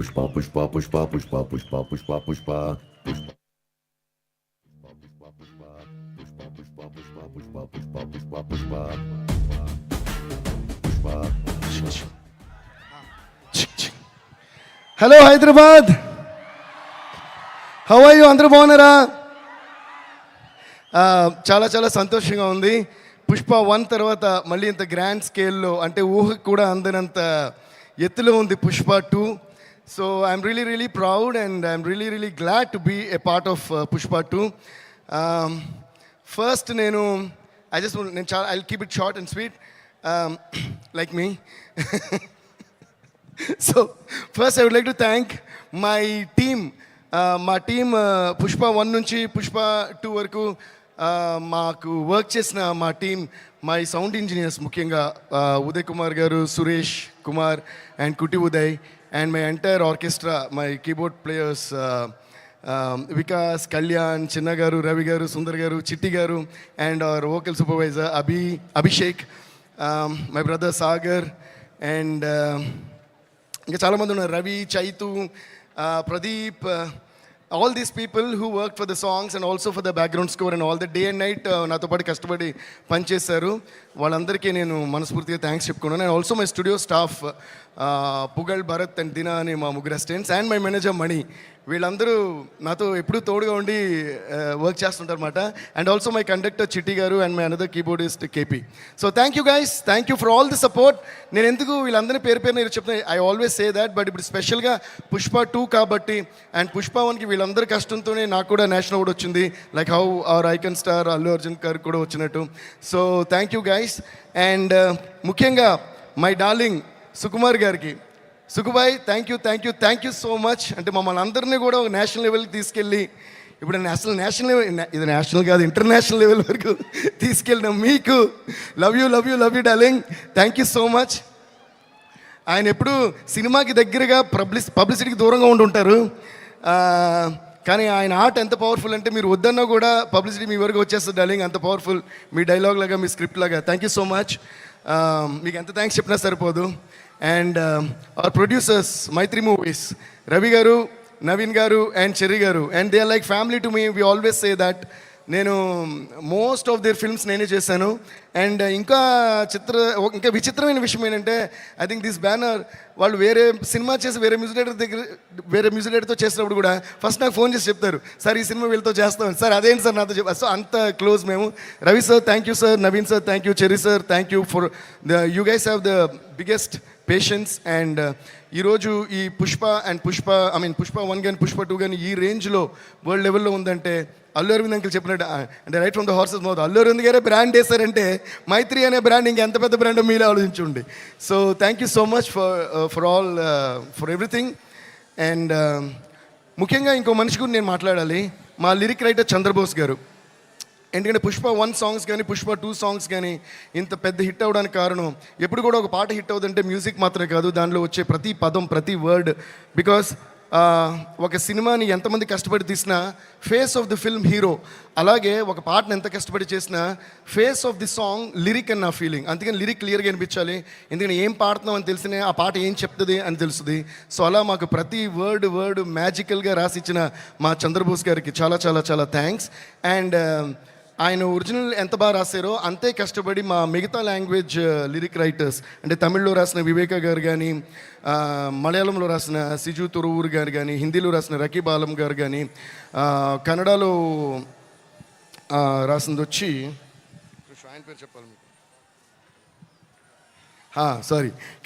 Pushpa Pushpa Pushpa Pushpa Pushpa Pushpa Pushpa Pushpa hello Hyderabad, how are you? అందరూ బాగున్నారా? చాలా చాలా సంతోషంగా ఉంది. పుష్ప 1 తర్వాత మళ్ళీ ఇంత గ్రాండ్ స్కేల్లో, అంటే ఊహకు కూడా అందనంత ఎత్తులో ఉంది Pushpa 2. So I'm really proud and I'm really glad to be a part of Pushpa 2. First నేను చాలా I keep it short and sweet like me. So first I would like to thank my team. మా team Pushpa 1 నుంచి పుష్ప 2 వరకు మాకు work చేసిన మా team, my sound engineers, ముఖ్యంగా ఉదయ్ కుమార్ గారు, Suresh Kumar and Kuti Uday, and my entire orchestra, my keyboard players Vikas, Kalyan, Chinna గారు, రవి గారు, సుందర్ గారు, చిట్టి గారు, and our vocal supervisor Abhishek, my brother Sagar, and ఇంకా చాలామంది ఉన్నారు, Ravi, Chaitu, Pradeep, all these people who worked for the songs and also for the background score and all the day and night నాతో పాటు కష్టపడి పనిచేశారు. వాళ్ళందరికీ నేను మనస్ఫూర్తిగా థ్యాంక్స్ చెప్పుకున్నాను. And also my studio staff, Pugal, Bharat and Dina అని మా ముగ్గురు assistants, and my manager Mani. వీళ్ళందరూ నాతో ఎప్పుడూ తోడుగా ఉండి వర్క్ చేస్తుంటారు అనమాట. And also my conductor Chitti గారు and my another keyboardist KP. So thank you guys, thank you for all the support. నేను ఎందుకు వీళ్ళందరినీ పేరు నేను చెప్తాను, I always say that, but ఇప్పుడు స్పెషల్గా పుష్ప 2 కాబట్టి, అండ్ పుష్ప 1కి వీళ్ళందరి కష్టంతోనే నాకు కూడా నేషనల్ అవార్డు వచ్చింది, like how our icon star Allu Arjun గారికి కూడా వచ్చినట్టు. So thank you guys. And ముఖ్యంగా మై డార్లింగ్ సుకుమార్ గారికి, Sukubai, thank you so much. అంటే మమ్మల్ని అందరినీ కూడా ఒక నేషనల్ లెవెల్కి తీసుకెళ్ళి, ఇప్పుడు నేషనల్ లెవెల్, ఇది నేషనల్ కాదు, ఇంటర్నేషనల్ లెవెల్ వరకు తీసుకెళ్ళిన మీకు love you darling, thank you so much. ఆయన ఎప్పుడు సినిమాకి దగ్గరగా పబ్లిసిటీకి దూరంగా ఉంటుంటారు, కానీ ఆయన ఆర్ట్ ఎంత పవర్ఫుల్ అంటే మీరు వద్దన్నా కూడా పబ్లిసిటీ మీ వరకు వచ్చేస్తుంది డార్లింగ్, అంత పవర్ఫుల్ మీ డైలాగ్ లాగా, మీ స్క్రిప్ట్ లాగా. Thank you so much. మీకు ఎంత థ్యాంక్స్ చెప్పినా సరిపోదు. And our producers, Mythri Movies, Ravi garu, Naveen garu and Cherry garu, and they are like family to me. We always say that. నేను మోస్ట్ ఆఫ్ దేర్ ఫిల్మ్స్ నేనే చేశాను. అండ్ ఇంకా విచిత్రమైన విషయం ఏంటంటే, ఐ థింక్ దిస్ బ్యానర్ వాళ్ళు వేరే సినిమా చేసి వేరే మ్యూజిక్ డైరెక్టర్తో చేసినప్పుడు కూడా ఫస్ట్ నాకు ఫోన్ చేసి చెప్తారు, సార్ ఈ సినిమా వీళ్ళతో చేస్తాం సార్, అదేంటి సార్ నాతో చెప్పారు. సో అంత క్లోజ్ మేము. Ravi sir thank you sir, Naveen sir thank you, cherry sir thank you for you guys have the biggest patience. And ఈరోజు ఈ పుష్ప 1 కానీ పుష్ప 2 కానీ ఈ రేంజ్లో వరల్డ్ లెవెల్లో ఉందంటే అల్లు అరవింద్ అంకుల్ చెప్పినట్టు, అంటే right from the horse's mouth, Allu Aravind గారే బ్రాండ్ వేశారంటే మైత్రి అనే బ్రాండ్ ఇంకెంత పెద్ద బ్రాండ్ మీరే ఆలోచించుండి. So thank you so much for everything. And ముఖ్యంగా ఇంకో మనిషి గురించి నేను మాట్లాడాలి, మా లిరిక్ రైటర్ చంద్రబోస్ గారు. ఎందుకంటే పుష్ప 1 సాంగ్స్ కానీ పుష్ప 2 సాంగ్స్ కానీ ఇంత పెద్ద హిట్ అవ్వడానికి కారణం, ఎప్పుడు కూడా ఒక పాట హిట్ అవుతుందంటే మ్యూజిక్ మాత్రమే కాదు, దానిలో వచ్చే ప్రతి పదం, ప్రతి వర్డ్. బికాస్ ఒక సినిమాని ఎంతమంది కష్టపడి తీసినా face of the film hero, అలాగే ఒక పాటను ఎంత కష్టపడి చేసినా face of the song lyric అని నా ఫీలింగ్. అందుకని లిరిక్ క్లియర్గా అనిపించాలి, ఎందుకంటే ఏం పాడుతున్నాం అని తెలిసినే ఆ పాట ఏం చెప్తుంది అని తెలుస్తుంది. సో అలా మాకు ప్రతి వర్డ్ మ్యాజికల్గా రాసిచ్చిన మా చంద్రబోస్ గారికి చాలా చాలా చాలా థ్యాంక్స్. అండ్ ఆయన ఒరిజినల్ ఎంత బాగా రాశారో అంతే కష్టపడి మా మిగతా లాంగ్వేజ్ లిరిక్ రైటర్స్, అంటే తమిళ్లో రాసిన వివేక గారు కానీ, మలయాళంలో రాసిన సిజు తురువూరు గారు కానీ, హిందీలో రాసిన రకీబ్ ఆలం గారు కానీ, కన్నడలో రాసింది వచ్చి ఆయన పేరు చెప్పాలి మీకు,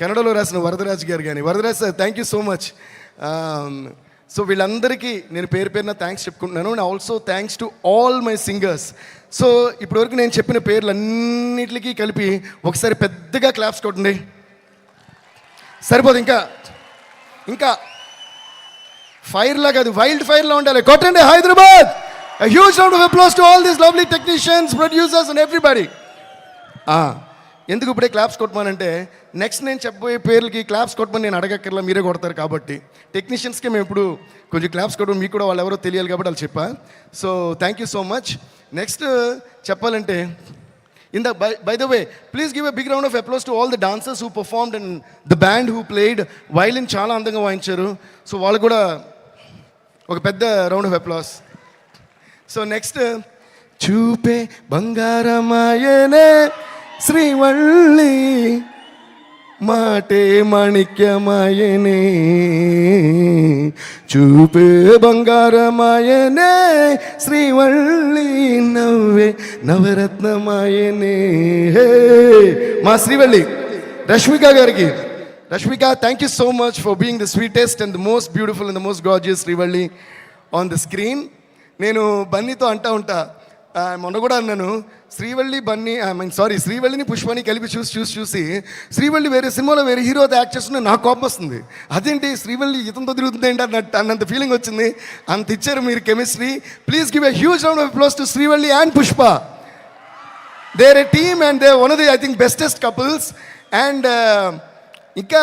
కన్నడలో రాసిన వరదరాజ్ గారు కానీ. Varadaraj sir thank you so much. So వీళ్ళందరికీ నేను పేరున థ్యాంక్స్ చెప్పుకుంటున్నాను. And also thanks to all my singers. So ఇప్పటివరకు నేను చెప్పిన పేర్లన్నిటికీ కలిపి ఒకసారి పెద్దగా క్లాప్స్ కొట్టండి, సరిపోదు, ఇంకా ఫైర్ లాగా, అది వైల్డ్ ఫైర్లా ఉండాలి. కొట్టండి Hyderabad. A huge round of applause to all these lovely technicians, producers and everybody. ఎందుకు ఇప్పుడే క్లాప్స్ కొట్టమనంటే, నెక్స్ట్ నేను చెప్పబోయే పేర్లకి క్లాప్స్ కొట్టమని నేను అడగక్కర్లా, మీరే కొడతారు కాబట్టి. టెక్నీషియన్స్కి మేము ఇప్పుడు కొంచెం క్లాప్స్ కొట్టడం, మీకు కూడా వాళ్ళు ఎవరో తెలియాలి కాబట్టి వాళ్ళు చెప్పా. So thank you so much. Next చెప్పాలంటే By the way, please give a big round of applause to all the dancers who performed and the band who played. Violin చాలా అందంగా వాయించారు. సో వాళ్ళు కూడా ఒక పెద్ద round of applause. So next, చూపే బంగారమాయనే శ్రీవల్లి, మాటే మాణిక్యమాయనే, చూపే బంగారమాయనే శ్రీవల్లి, నవ్వే నవరత్నమాయనే. హే మా శ్రీవల్లి రష్మిక గారికి, Rashmika, thank you so much for being the sweetest and the most beautiful and the most gorgeous Srivalli on the screen. నేను బన్నీతో అంటా ఉంటా, మొన్న కూడా అన్నాను, శ్రీవల్లి బన్నీ శ్రీవల్లిని పుష్పని కలిపి చూసి శ్రీవల్లి వేరే సినిమాలో వేరే హీరోతో యాక్ట్ చేస్తున్నా నాకు కోపం వస్తుంది. అదేంటి శ్రీవల్లి ఇతంతో తిరుగుతుంది ఏంటి అన్నంత ఫీలింగ్ వచ్చింది. అంత ఇచ్చారు మీరు chemistry. Please give a huge round of applause to Srivalli and Pushpa. They are a team and they one of the I think bestest couples. అండ్ ఇంకా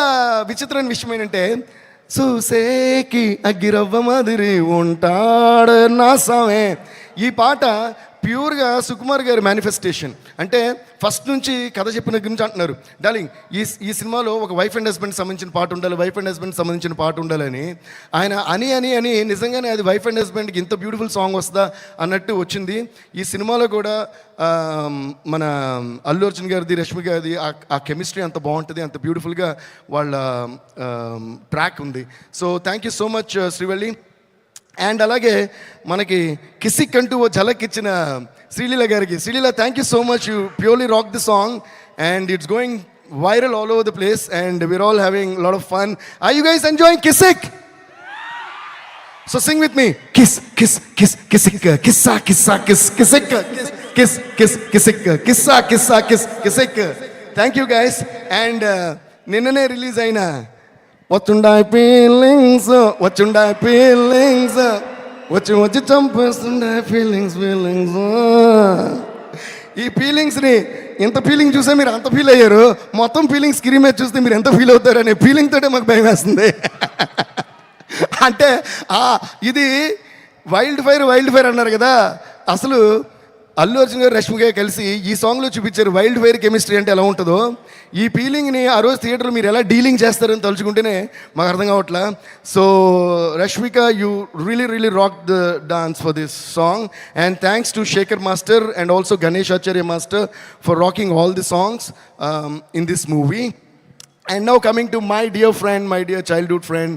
విచిత్రమైన విషయం ఏంటంటే, చూసేకి అగ్గిరవ్వ మాదిరి ఉంటాడు నా సామే, ఈ పాట ప్యూర్గా సుకుమార్ గారి మేనిఫెస్టేషన్. అంటే ఫస్ట్ నుంచి కథ చెప్పిన గురించి అంటున్నారు, డార్లింగ్ ఈ సినిమాలో ఒక వైఫ్ అండ్ హస్బెండ్ సంబంధించిన పాట ఉండాలి, వైఫ్ అండ్ హస్బెండ్ సంబంధించిన పాట ఉండాలని ఆయన అని నిజంగానే అది వైఫ్ అండ్ హస్బెండ్కి ఇంత బ్యూటిఫుల్ సాంగ్ వస్తుందా అన్నట్టు వచ్చింది. ఈ సినిమాలో కూడా మన అల్లు అర్జున్ గారిది, రష్మి గారిది ఆ కెమిస్ట్రీ అంత బాగుంటుంది, అంత బ్యూటిఫుల్గా వాళ్ళ ట్రాక్ ఉంది. So thank you so much Srivalli. And అలాగే మనకి కిసిక్ అంటూ ఓ ఝలక్ ఇచ్చిన శ్రీలీల గారికి, Sreeleela thank you so much, you purely rock the song and it's going viral all over the place and we are all having lot of fun. Are you guys enjoying Kissik? So sing with me, kiss kiss kiss Kissik, కిస్సా కిస్సా kiss Kissik, kiss kiss Kissik, కిస్సా కిస్సా kiss Kissik. Thank you guys. And నిన్ననే release అయిన వచ్చుండాయి feelings, వచ్చుండాయి feelings, వచ్చి చంపేస్తుండాయి feelings. ఈ ఫీలింగ్స్ని ఎంత ఫీలింగ్ చూసే మీరు అంత ఫీల్ అయ్యారు, మొత్తం ఫీలింగ్ స్క్రీన్ మీద చూస్తే మీరు ఎంత ఫీల్ అవుతారు అనే ఫీలింగ్ తోటే మాకు భయం వేస్తుంది. అంటే ఇది వైల్డ్ ఫైర్ అన్నారు కదా, అసలు అల్లు అర్జున్ గారు రష్మి గారు కలిసి ఈ సాంగ్లో చూపించారు వైల్డ్ ఫైర్ కెమిస్ట్రీ అంటే ఎలా ఉంటుందో. ఈ ఫీలింగ్ని ఆ రోజు థియేటర్లో మీరు ఎలా డీలింగ్ చేస్తారని తలుచుకుంటేనే మాకు అర్థం కావట్లా. So Rashmika, you really rock the dance for this song and thanks to Shekhar master and also Ganesh Acharya master for rocking all the songs in this movie. And now coming to my dear friend, my dear childhood friend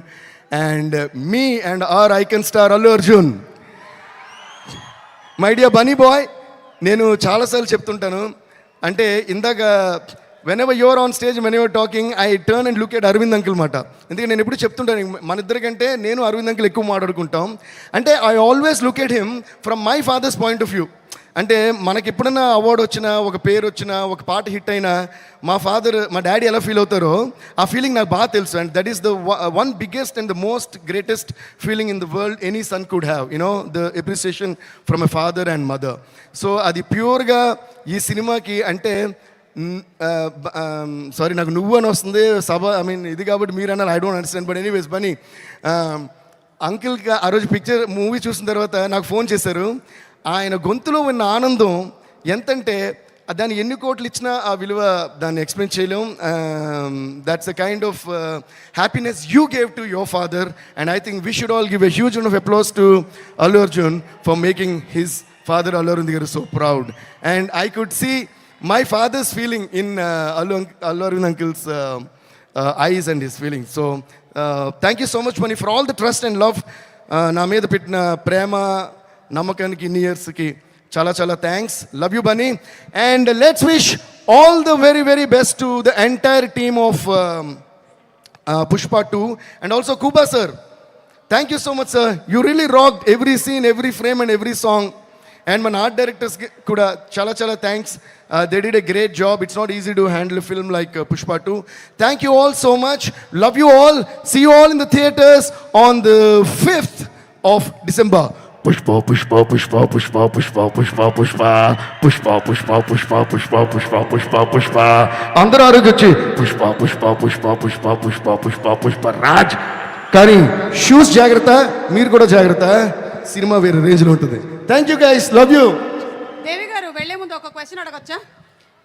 and me and our icon star Allu Arjun, my dear Bunny boy. నేను చాలాసార్లు చెప్తుంటాను, అంటే ఇందాక whenever you're on stage, when you're talking, I turn and look at Aravind uncle మాట. ఎందుకంటే నేను ఎప్పుడు చెప్తుంటాను, మన ఇద్దరికంటే నేను అరవింద్ అంకుల్ ఎక్కువ మాట్లాడుకుంటాం. అంటే I always look at him from my father's point of view. అంటే మనకి ఎప్పుడైనా అవార్డు వచ్చినా, ఒక పేరు వచ్చినా, ఒక పాట హిట్ అయినా మా డాడీ ఎలా ఫీల్ అవుతారో ఆ ఫీలింగ్ నాకు బాగా తెలుసు. And that is the one biggest and the most greatest feeling in the world any son could have, the appreciation from a father and mother. So అది ప్యూర్గా ఈ సినిమాకి అంటే సారీ నాకు నువ్వు అని వస్తుంది ఇది కాబట్టి మీరు అన్నారు, I don't understand. But anyways Bunny అంకిల్కి ఆ రోజు మూవీ చూసిన తర్వాత నాకు ఫోన్ చేశారు. ఆయన గొంతులో ఉన్న ఆనందం ఎంతంటే దాన్ని ఎన్ని కోట్లు ఇచ్చినా ఆ విలువ దాన్ని ఎక్స్ప్లెయిన్ చేయలేం. That's a kind of happiness you gave to your father and I think we should all give a huge round of applause to Allu Arjun for making his father Allu Arvind garu so proud. And I could see my father's feeling in Allu Arvind uncle's eyes and his feelings. So thank you so much Bunny for all the trust and love na meeda pettina prema namakaniki in yearski chala thanks. Love you Bunny. And let's wish all the very best to the entire team of Pushpa 2 and also Kuba sir. Thank you so much sir, you really rocked every scene, every frame and every song. And my art directors kuda chala thanks. They did a great job. It's not easy to handle a film like Pushpa 2. Thank you all so much. Love you all. See you all in the theaters on the 5th of December. Pushpa, Pushpa, Pushpa, Pushpa, Pushpa, Pushpa, Pushpa, Pushpa, Pushpa, Pushpa, Pushpa, Pushpa, Pushpa, Pushpa. Andhra arugochi Pushpa, Pushpa, Pushpa, Pushpa, Pushpa, Pushpa, Pushpa, Raj. Kani shoes jagrata, meer kuda jagrata. Cinema వేరే రేంజ్లో ఉంటుంది. Thank you guys, love you. Devi గారు వెళ్లే ముందు ఒక question అడగొచ్చా?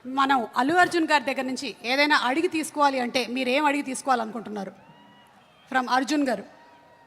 మనం అల్లు అర్జున్ గారి దగ్గర నుంచి ఏదైనా అడిగి తీసుకోవాలి అంటే మీరు ఏం అడిగి తీసుకోవాలనుకుంటున్నారు ఫ్రమ్ అర్జున్ గారు?